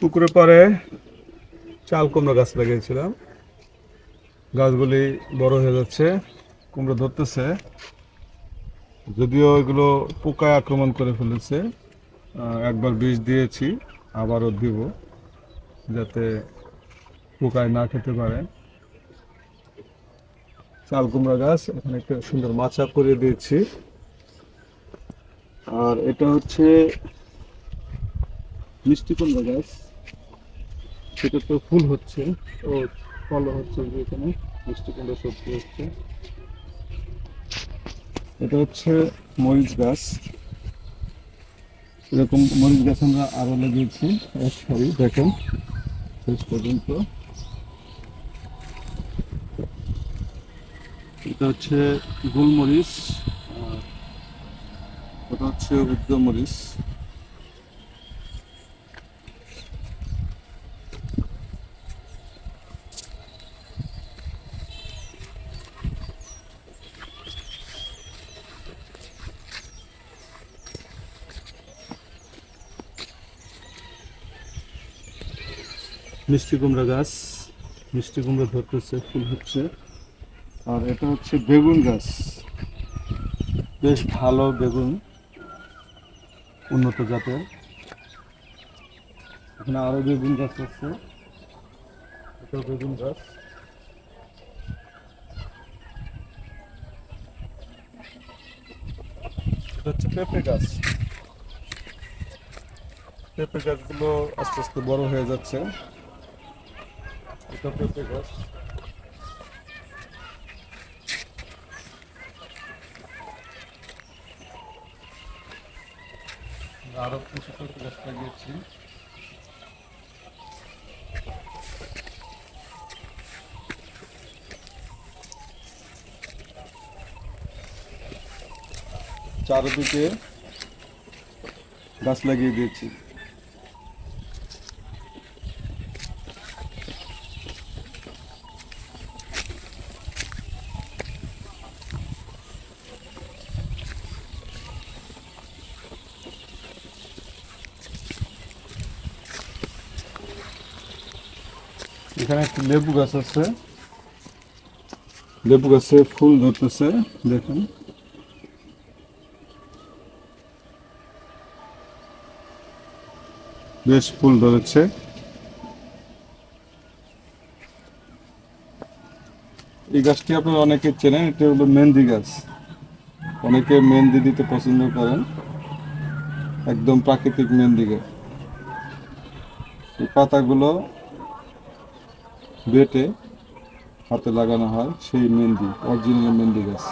পুকুরে পাড়ে চাল কুমড়ো গাছ লাগিয়েছিলাম। গাছগুলি বড় হয়ে যাচ্ছে, কুমড়ো ধরতেছে, যদিও এগুলো পোকায় আক্রমণ করে ফেলেছে। একবার বিষ দিয়েছি, আবারও দিব, যাতে পোকায় না খেতে পারে। চাল কুমড়া গাছ, এখানে একটা সুন্দর মাচা করে দিয়েছি। আর এটা হচ্ছে মিষ্টি কুমড়া গাছ, সেটা তো ফুল হচ্ছে ও ফল হচ্ছে, যে এখানে মিষ্টি কুমড়া সবজি হচ্ছে। এটা হচ্ছে মরিচ গাছ, এরকম মরিচ গাছ আমরা আরো লাগিয়েছি এক সারি, দেখেন শেষ পর্যন্ত। এটা হচ্ছে গোলমরিচ, আর ওটা হচ্ছে উদ্দ মরিচ। মিষ্টি কুমড়া গাছ, মিষ্টি কুমড়া ধরতেছে, ফুল হচ্ছে। আর এটা হচ্ছে বেগুন গাছ, বেশ ভালো বেগুন, উন্নত জাতের। এখানে আরো বেগুন গাছ আছে, এটা বেগুন গাছ। এটা হচ্ছে পেঁপে গাছ, পেঁপে গাছগুলো আস্তে আস্তে বড় হয়ে যাচ্ছে। এটা পেঁপে গাছ। আরো কিছু পেঁপে গাছ লাগিয়েছি। চারদিকে গাছ লাগিয়ে দিয়েছি। এখানে একটি লেবু গাছ আছে, লেবু গাছে ফুল ধরতেছে, দেখুন। বেশ ফুল ধরেছে। এই গাছটি আপনারা অনেকে চেনেন, এটা হলো মেহেন্দি গাছ। অনেকে মেহেন্দি দিতে পছন্দ করেন, একদম প্রাকৃতিক মেহেন্দি গাছ। এই পাতাগুলো বেটে হাতে লাগানো হয়, সেই মেহেন্দি, অরিজিনাল মেহেন্দি গাছ।